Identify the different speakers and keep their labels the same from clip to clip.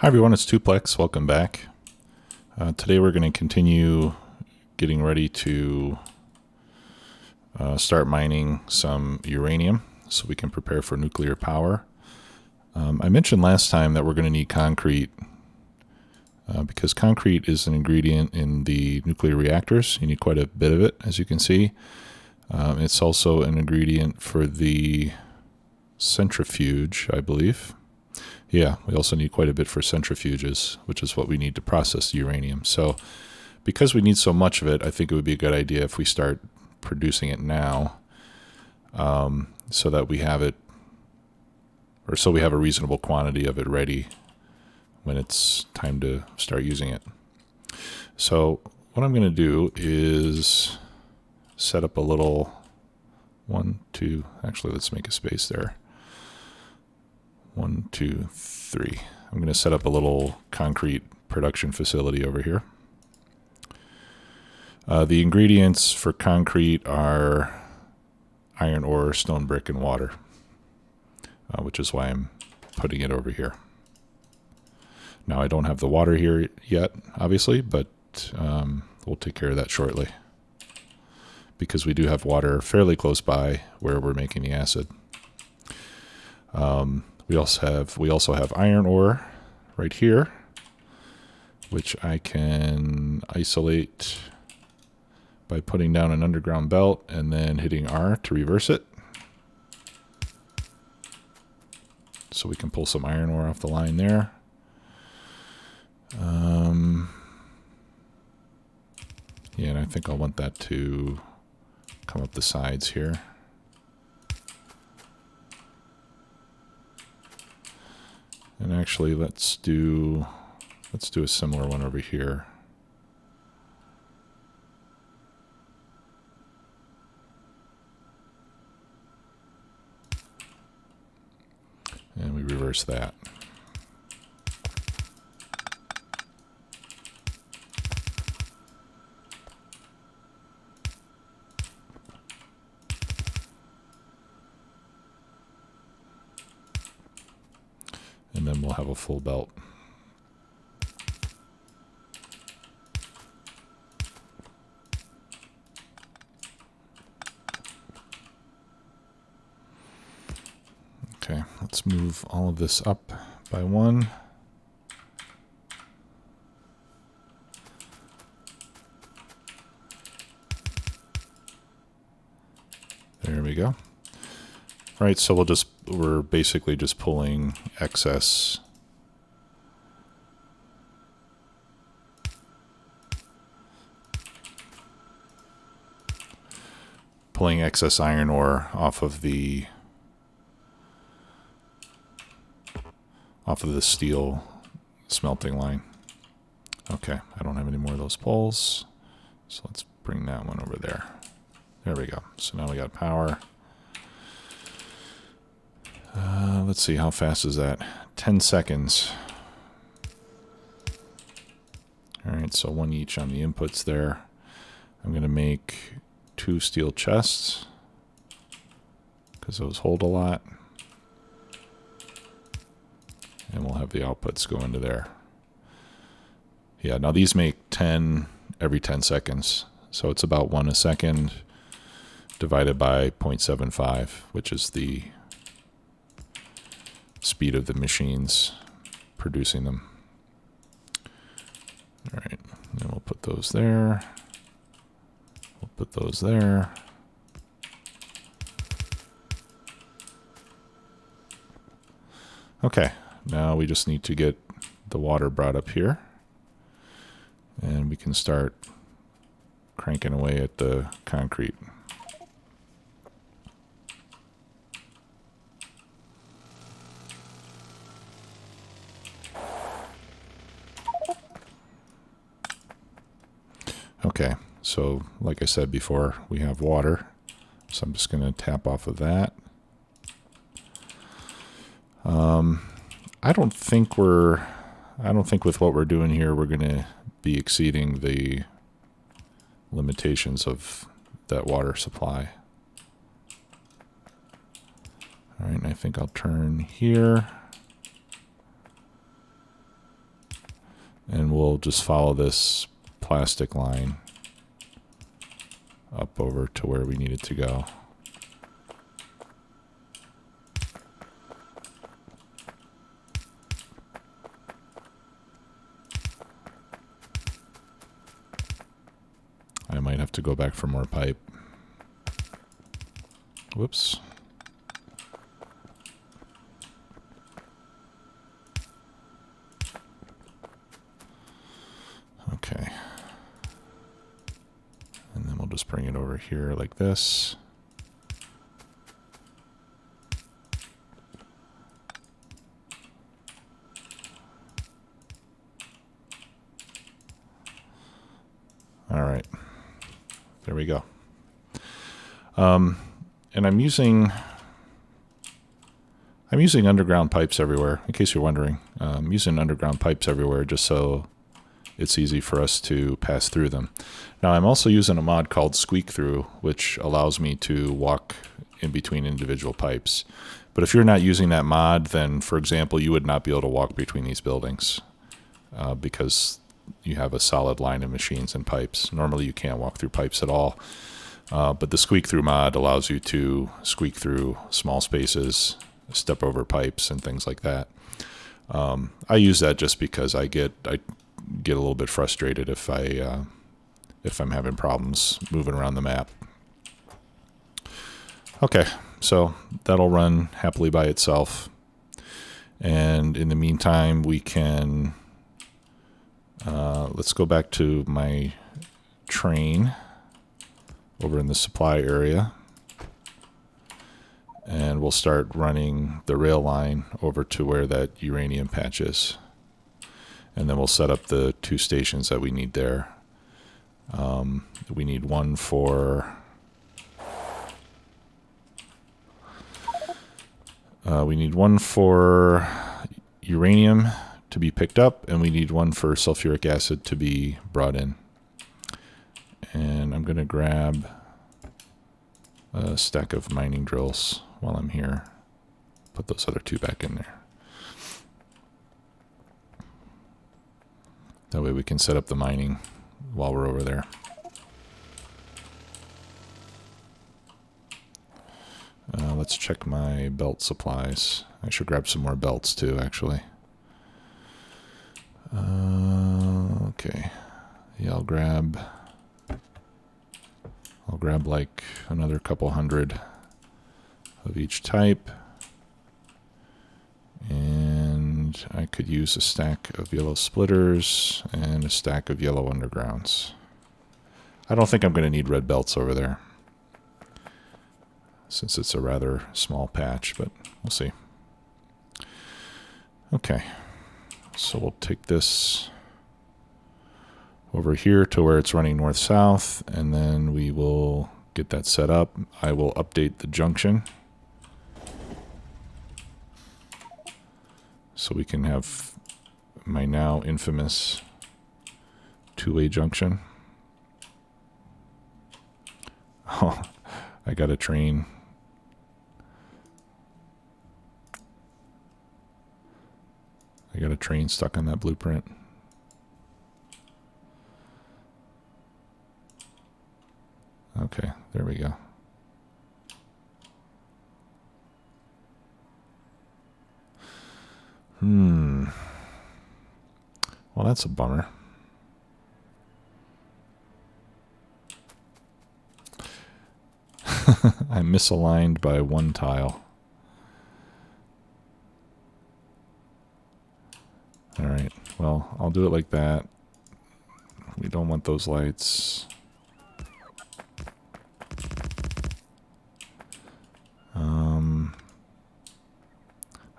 Speaker 1: Hi everyone, it's Tuplex. Welcome back. Today we're going to continue getting ready to start mining some uranium so we can prepare for nuclear power. I mentioned last time that we're going to need concrete because concrete is an ingredient in the nuclear reactors. You need quite a bit of it, as you can see. It's also an ingredient for the centrifuge, I believe. Yeah, we also need quite a bit for centrifuges, which is what we need to process the uranium. So because we need so much of it, I think it would be a good idea if we start producing it now so that we have it, or so we have a reasonable quantity of it ready when it's time to start using it. So what I'm going to do is set up a little actually let's make a space there. 1, 2, 3. I'm going to set up a little concrete production facility over here. The ingredients for concrete are iron ore, stone brick, and water, which is why I'm putting it over here. Now I don't have the water here yet, obviously, but we'll take care of that shortly because we do have water fairly close by where we're making the acid. We also have iron ore right here, which I can isolate by putting down an underground belt and then hitting R to reverse it. So we can pull some iron ore off the line there. Yeah, and I think I'll want that to come up the sides here. And actually, let's do a similar one over here. And we reverse that. And then we'll have a full belt. Okay, let's move all of this up by one. There we go. All right, so we're basically just pulling excess iron ore off of the steel smelting line. Okay, I don't have any more of those poles, so let's bring that one over there. There we go. So now we got power. Let's see, how fast is that? 10 seconds. All right, so one each on the inputs there. I'm going to make 2 steel chests because those hold a lot. And we'll have the outputs go into there. Yeah, now these make 10 every 10 seconds. So it's about 1 a second divided by 0.75, which is the speed of the machines producing them. All right, then we'll put those there. We'll put those there. Okay, now we just need to get the water brought up here. And we can start cranking away at the concrete. Okay, so like I said before, we have water, so I'm just going to tap off of that. I don't think with what we're doing here we're going to be exceeding the limitations of that water supply. All right, and I think I'll turn here. And we'll just follow this plastic line up over to where we need it to go. I might have to go back for more pipe. Whoops. Okay. And then we'll just bring it over here like this. All right. There we go. And I'm using underground pipes everywhere, in case you're wondering. I'm using underground pipes everywhere just so it's easy for us to pass through them. Now I'm also using a mod called Squeak Through, which allows me to walk in between individual pipes. But if you're not using that mod, then for example, you would not be able to walk between these buildings because you have a solid line of machines and pipes. Normally you can't walk through pipes at all. But the Squeak Through mod allows you to squeak through small spaces, step over pipes, and things like that. I use that just because I get a little bit frustrated if I'm having problems moving around the map. Okay, so that'll run happily by itself. And in the meantime, we can let's go back to my train over in the supply area, and we'll start running the rail line over to where that uranium patch is, and then we'll set up the 2 stations that we need there. We need one for uranium to be picked up, and we need one for sulfuric acid to be brought in. And I'm going to grab a stack of mining drills while I'm here. Put those other 2 back in there. That way we can set up the mining while we're over there. Let's check my belt supplies. I should grab some more belts too, actually. Okay. Yeah, I'll grab like another couple hundred of each type. And I could use a stack of yellow splitters and a stack of yellow undergrounds. I don't think I'm going to need red belts over there, since it's a rather small patch, but we'll see. Okay, so we'll take this over here to where it's running north-south, and then we will get that set up. I will update the junction so we can have my now infamous 2-way junction. Oh, I got a train. I got a train stuck on that blueprint. Okay, there we go. Well, that's a bummer. I'm misaligned by 1 tile. Alright, well, I'll do it like that. We don't want those lights.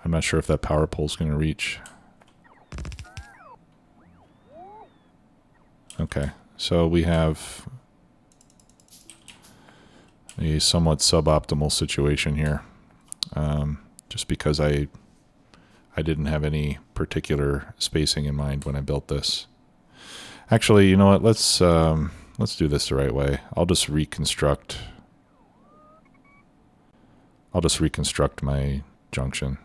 Speaker 1: I'm not sure if that power pole's going to reach. Okay, so we have a somewhat suboptimal situation here, just because I didn't have any particular spacing in mind when I built this. Actually, you know what? Let's do this the right way. I'll just reconstruct my junction.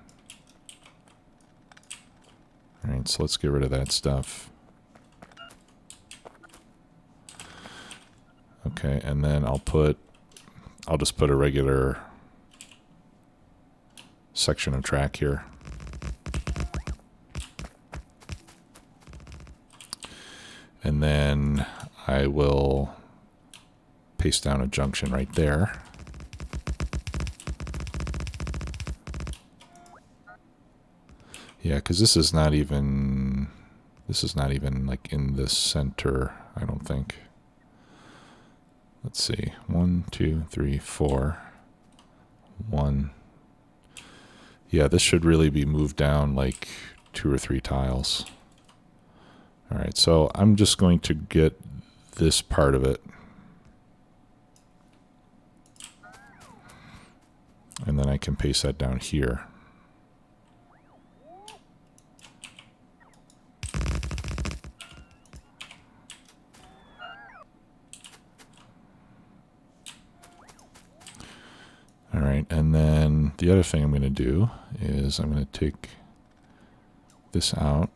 Speaker 1: All right, so let's get rid of that stuff. Okay, and then I'll just put a regular section of track here. And then I will paste down a junction right there. Yeah, because this is not even like in the center, I don't think. Let's see, 1, 2, 3, 4, 1. Yeah, this should really be moved down like 2 or 3 tiles. All right, so I'm just going to get this part of it. And then I can paste that down here. All right, and then the other thing I'm going to do is I'm going to take this out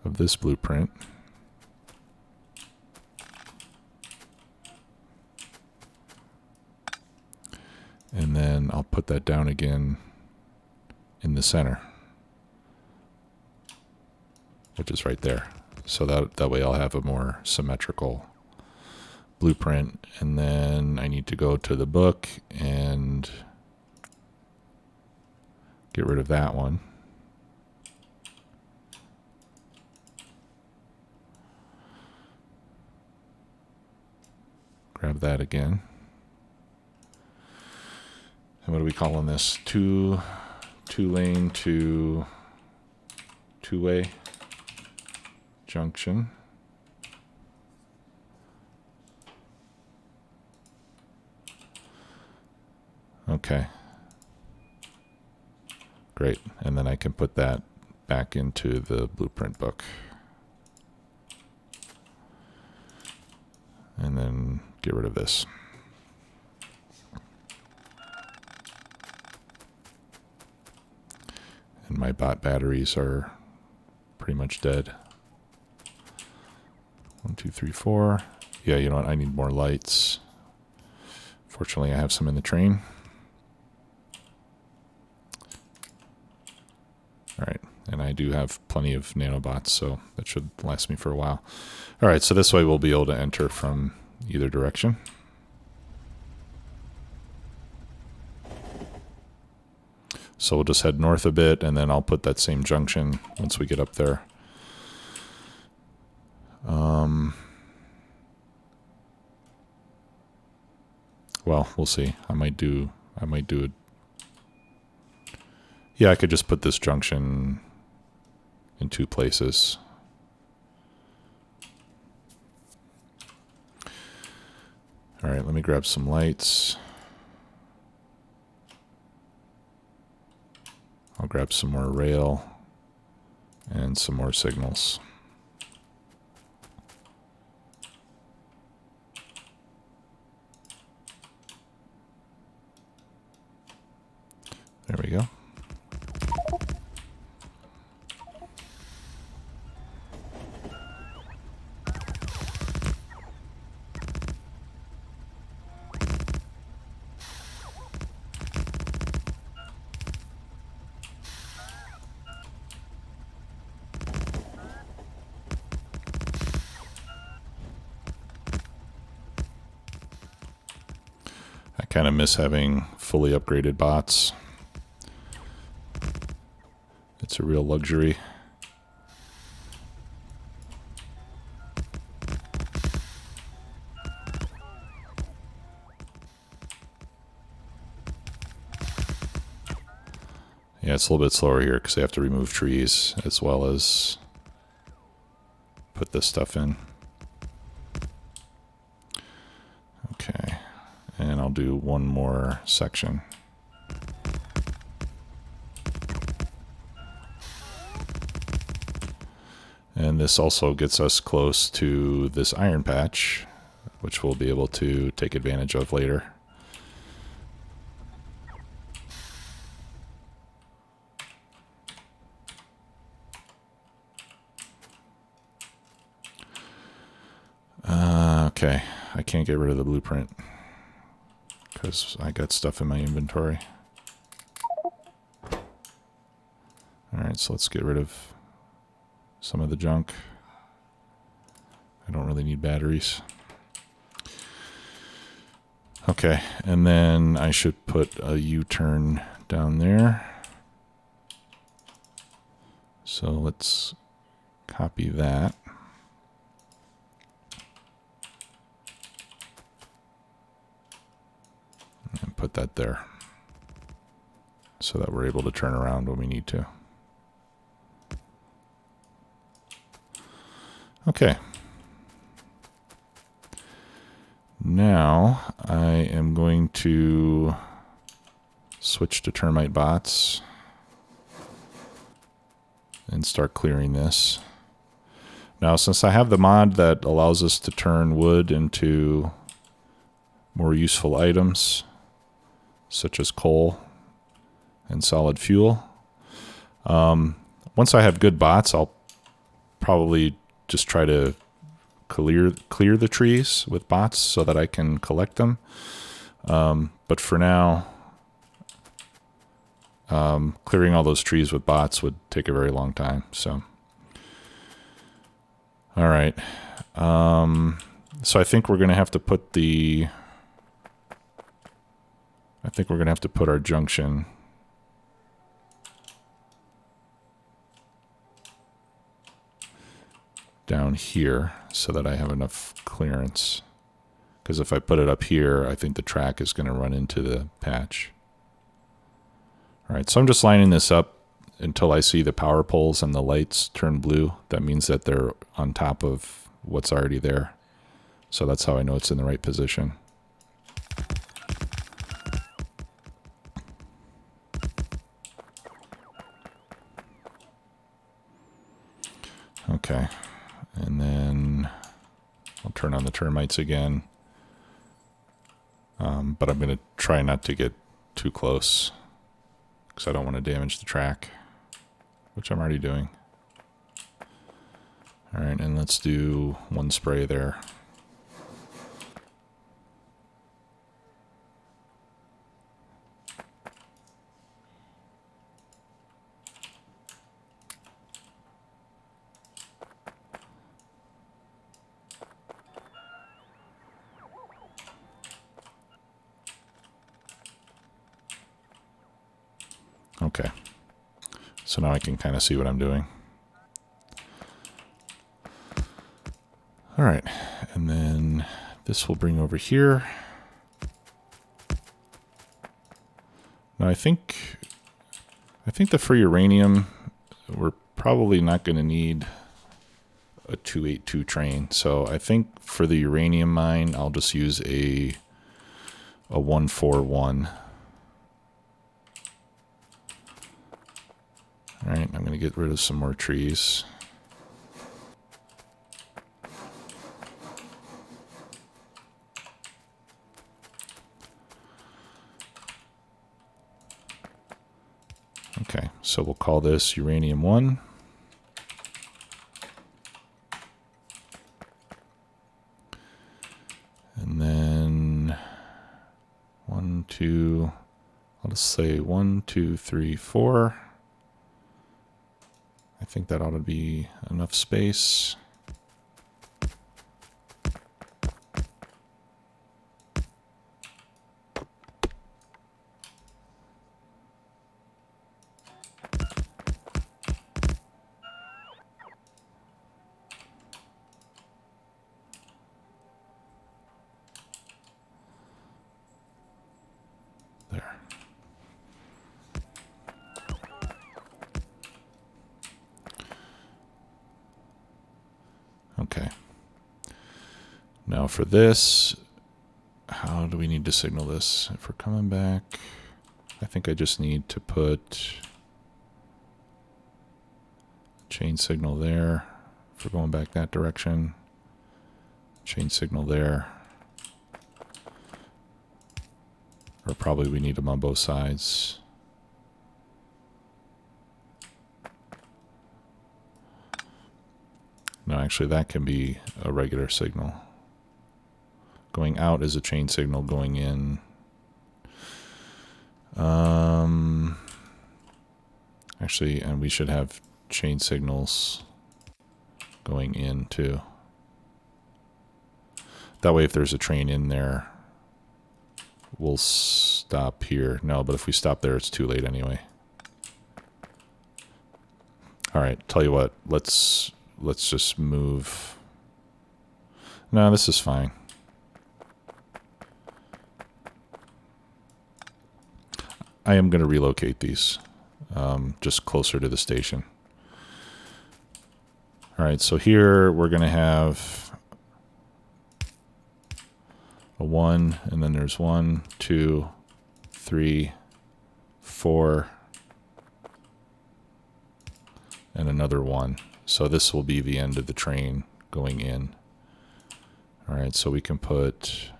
Speaker 1: of this blueprint. And then I'll put that down again in the center, which is right there. So that way I'll have a more symmetrical blueprint. And then I need to go to the book and get rid of that one. Grab that again. And what are we calling this? Two-lane to two-way junction. Okay. Great. And then I can put that back into the blueprint book. And then get rid of this. And my bot batteries are pretty much dead. 1, 2, 3, 4. Yeah, you know what? I need more lights. Fortunately, I have some in the train. All right, and I do have plenty of nanobots, so that should last me for a while. All right, so this way we'll be able to enter from either direction. So we'll just head north a bit, and then I'll put that same junction once we get up there. Well, we'll see. I might do it. Yeah, I could just put this junction in 2 places. All right, let me grab some lights. I'll grab some more rail and some more signals. There we go. I kind of miss having fully upgraded bots. It's a real luxury. Yeah, it's a little bit slower here because they have to remove trees as well as put this stuff in. Okay, and I'll do one more section. And this also gets us close to this iron patch, which we'll be able to take advantage of later. Okay, I can't get rid of the blueprint because I got stuff in my inventory. Alright, so let's get rid of some of the junk. I don't really need batteries. Okay, and then I should put a U-turn down there. So let's copy that. And put that there so that we're able to turn around when we need to. Okay. Now I am going to switch to termite bots and start clearing this. Now, since I have the mod that allows us to turn wood into more useful items, such as coal and solid fuel, once I have good bots, I'll probably just try to clear the trees with bots so that I can collect them. But for now, clearing all those trees with bots would take a very long time. So, all right. So I think we're going to have to put our junction down here so that I have enough clearance. Because if I put it up here, I think the track is going to run into the patch. All right, so I'm just lining this up until I see the power poles and the lights turn blue. That means that they're on top of what's already there. So that's how I know it's in the right position. Okay, and then I'll turn on the termites again. But I'm going to try not to get too close because I don't want to damage the track, which I'm already doing. All right, and let's do one spray there. Okay, so now I can kind of see what I'm doing. All right, and then this will bring over here. Now I think that for uranium, we're probably not going to need a 282 train. So I think for the uranium mine, I'll just use a 141. All right, I'm going to get rid of some more trees. Okay, so we'll call this Uranium 1. And then 1, 2, I'll just say 1, 2, 3, 4. I think that ought to be enough space. There. Okay. Now for this, how do we need to signal this? If we're coming back, I think I just need to put chain signal there. If we're going back that direction, chain signal there. Or probably we need them on both sides. No, actually that can be a regular signal. Going out is a chain signal, going in. Actually, and we should have chain signals going in too. That way if there's a train in there, we'll stop here. No, but if we stop there, it's too late anyway. All right, tell you what, let's just move. No, this is fine. I am going to relocate these just closer to the station. All right, so here we're going to have a 1, and then there's 1, 2, 3, 4, and another 1. So this will be the end of the train going in. All right, so we can put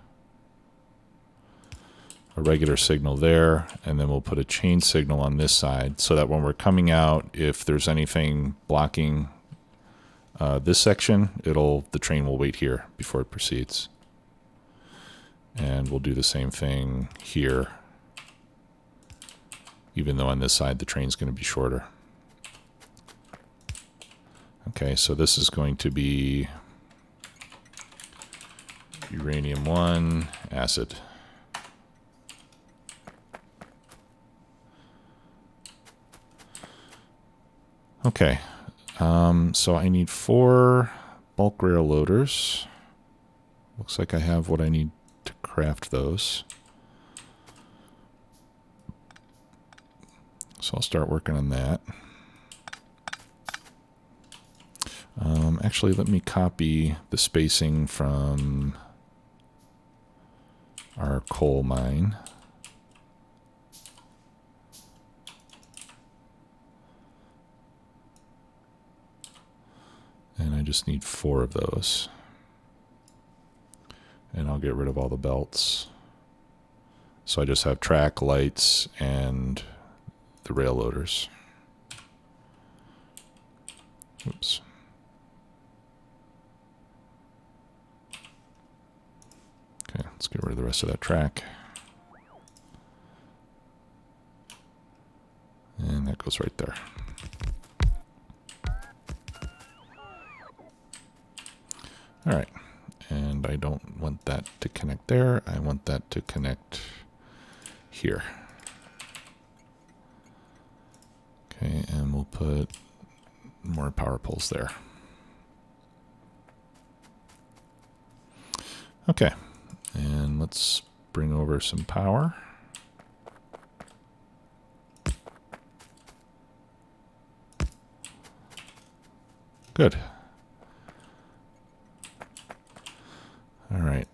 Speaker 1: a regular signal there, and then we'll put a chain signal on this side so that when we're coming out, if there's anything blocking this section, the train will wait here before it proceeds. And we'll do the same thing here, even though on this side the train's going to be shorter. Okay, so this is going to be uranium 1, acid. Okay, so I need 4 bulk rail loaders. Looks like I have what I need to craft those. So I'll start working on that. Actually, let me copy the spacing from our coal mine. And I just need 4 of those. And I'll get rid of all the belts. So I just have track, lights, and the rail loaders. Oops. Okay, let's get rid of the rest of that track. And that goes right there. All right, and I don't want that to connect there. I want that to connect here. Okay, and we'll put more power poles there. Okay, and let's bring over some power. Good. All right,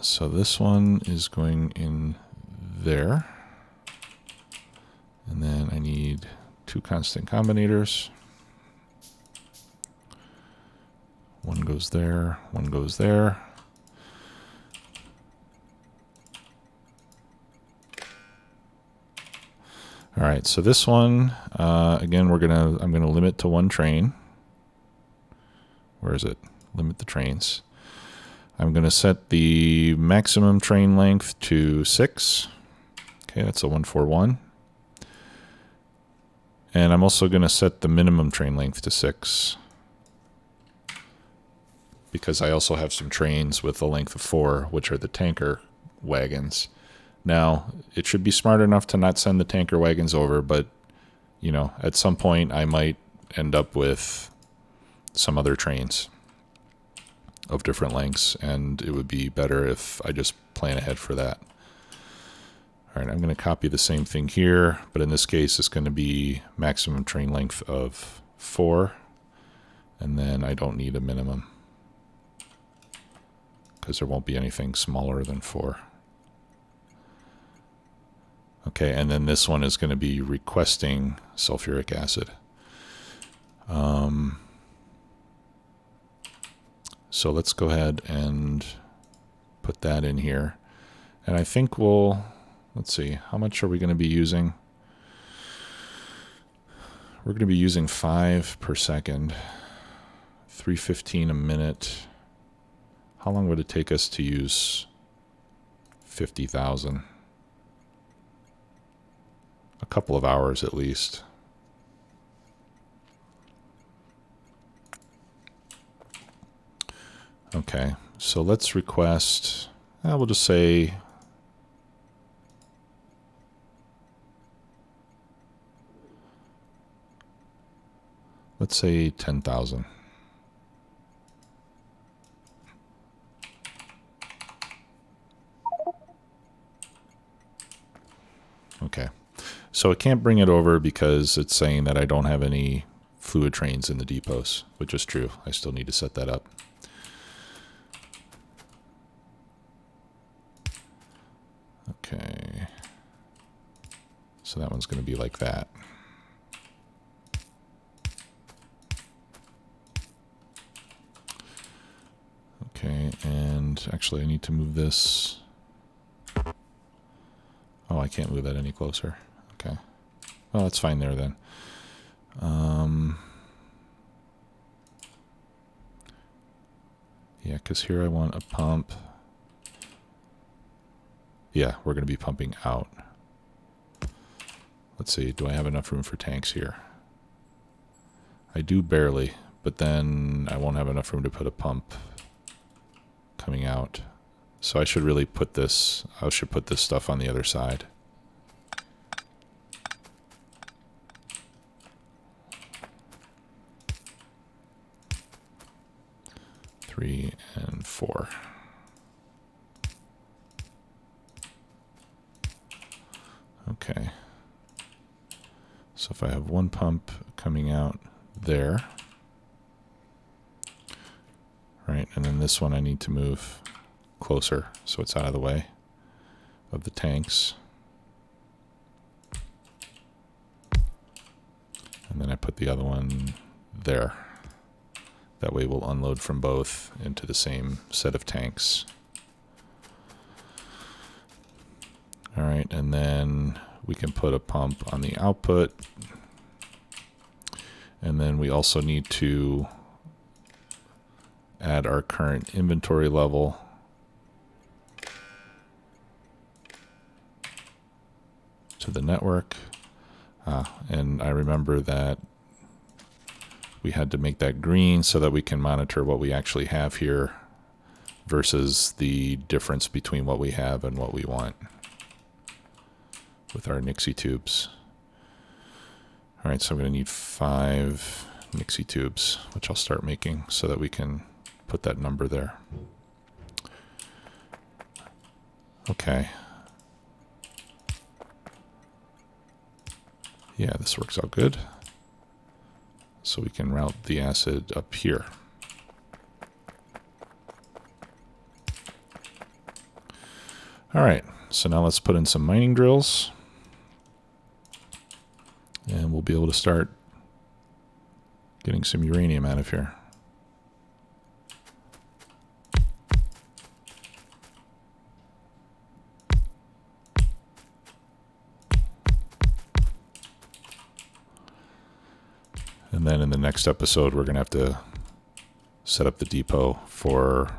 Speaker 1: so this one is going in there. And then I need 2 constant combinators. One goes there, one goes there. All right, so this one, again, I'm gonna limit to 1 train. Where is it? Limit the trains. I'm going to set the maximum train length to 6. Okay, that's a 141. And I'm also going to set the minimum train length to 6. Because I also have some trains with a length of 4, which are the tanker wagons. Now, it should be smart enough to not send the tanker wagons over, but, you know, at some point I might end up with some other trains of different lengths, and it would be better if I just plan ahead for that. All right, I'm going to copy the same thing here, but in this case it's going to be maximum train length of 4, and then I don't need a minimum because there won't be anything smaller than 4. Okay, and then this one is going to be requesting sulfuric acid. So let's go ahead and put that in here. And I think let's see, how much are we going to be using? We're going to be using 5 per second, 315 a minute. How long would it take us to use 50,000. A couple of hours at least. Okay, so let's request, we'll just say, let's say 10,000. Okay, so it can't bring it over because it's saying that I don't have any fluid trains in the depots, which is true. I still need to set that up. Okay, so that one's going to be like that. Okay, and actually I need to move this. Oh, I can't move that any closer. Okay. Well, that's fine there then. Yeah, because here I want a pump. Yeah, we're going to be pumping out. Let's see, do I have enough room for tanks here? I do barely, but then I won't have enough room to put a pump coming out. So I should really put this, I should put this stuff on the other side. Three and four. Okay. So if I have one pump coming out there, right, and then this one I need to move closer so it's out of the way of the tanks. And then I put the other one there. That way we'll unload from both into the same set of tanks. All right, and then we can put a pump on the output. And then we also need to add our current inventory level. To the network. And I remember that we had to make that green so that we can monitor what we actually have here versus the difference between what we have and what we want with our Nixie tubes. All right, so I'm going to need 5 Nixie tubes, which I'll start making so that we can put that number there. Okay. Yeah, this works out good. So we can route the acid up here. All right, so now let's put in some mining drills. And we'll be able to start getting some uranium out of here. And then in the next episode, we're going to have to set up the depot for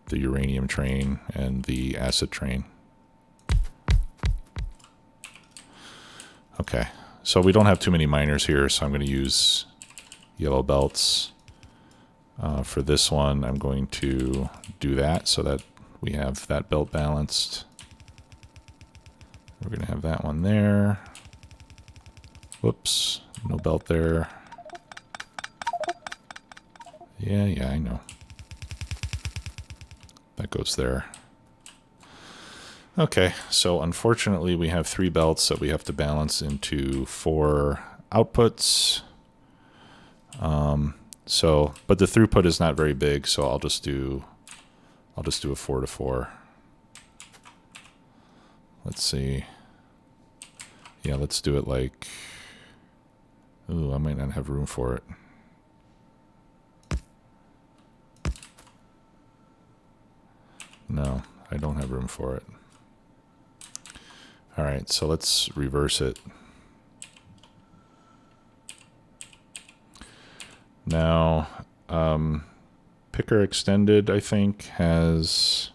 Speaker 1: the uranium train and the acid train. Okay, so we don't have too many miners here, so I'm going to use yellow belts. For this one, I'm going to do that so that we have that belt balanced. We're going to have that one there. Whoops, no belt there. Yeah, I know. That goes there. Okay, so unfortunately we have 3 belts that we have to balance into 4 outputs. But the throughput is not very big, so I'll just do a 4-to-4. Let's see. Yeah, let's do it like, ooh, I might not have room for it. No, I don't have room for it. All right, so let's reverse it. Now, Picker Extended, I think, has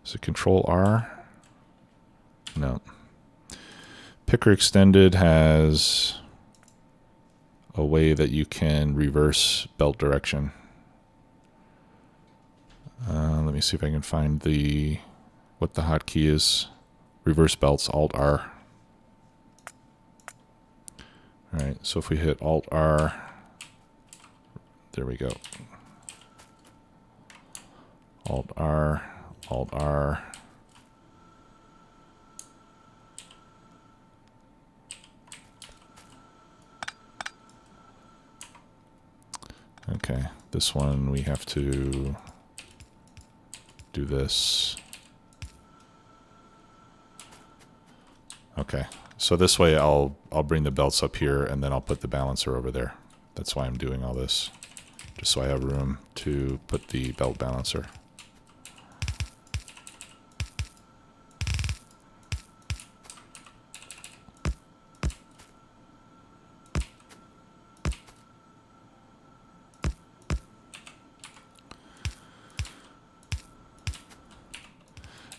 Speaker 1: Is it Control R? No. Picker Extended has a way that you can reverse belt direction. Let me see if I can find what the hotkey is. Reverse belts, Alt R. All right, so if we hit Alt R, there we go. Alt R, Alt R. Okay, this one we have to do this. Okay, so this way I'll bring the belts up here and then I'll put the balancer over there. That's why I'm doing all this, just so I have room to put the belt balancer.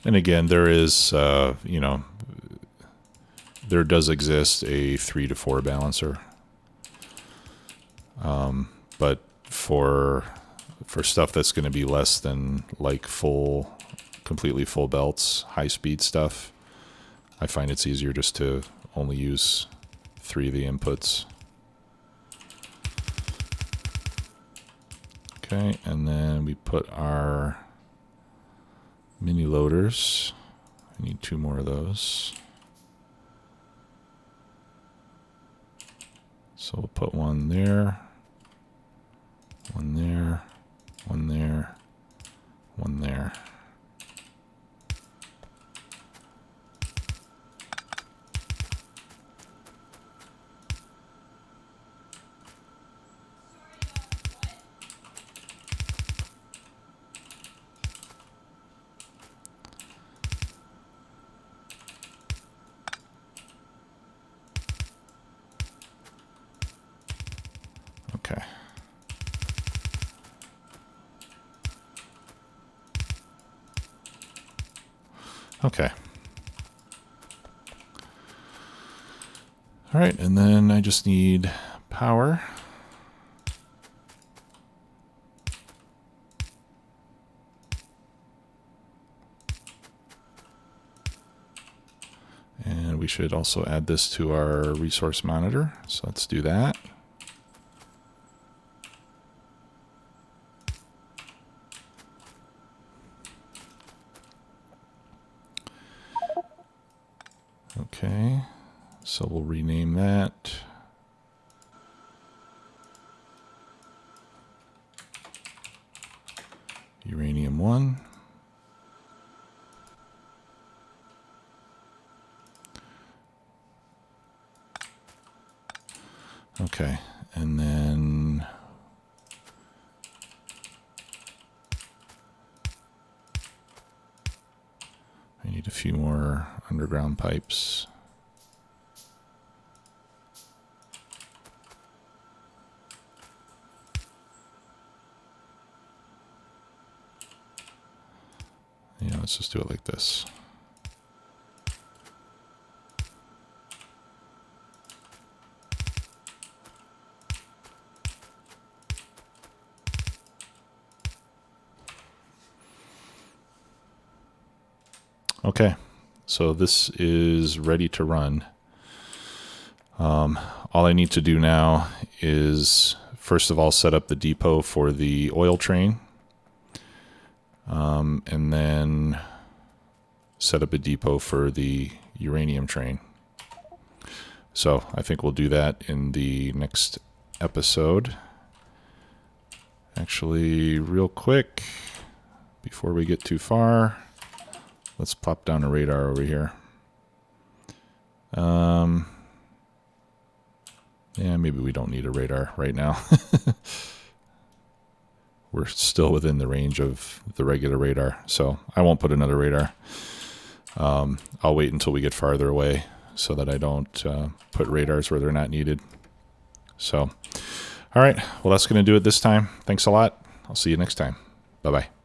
Speaker 1: And again, there is, you know, there does exist a 3 to 4 balancer, but for stuff that's going to be less than like completely full belts, high speed stuff, I find it's easier just to only use 3 of the inputs. Okay, and then we put our mini loaders. I need 2 more of those. So we'll put one there, one there, one there, one there. Okay. Okay. All right, and then I just need power. And we should also add this to our resource monitor. So let's do that. Okay, so we'll rename that. Uranium 1. Okay, and then I need a few more underground pipes. Yeah, let's just do it like this. Okay, so this is ready to run. All I need to do now is, first of all, set up the depot for the oil train, and then set up a depot for the uranium train. So I think we'll do that in the next episode. Actually, real quick, before we get too far, let's plop down a radar over here. Yeah, maybe we don't need a radar right now. We're still within the range of the regular radar, so I won't put another radar. I'll wait until we get farther away so that I don't put radars where they're not needed. So, all right, well, that's going to do it this time. Thanks a lot. I'll see you next time. Bye-bye.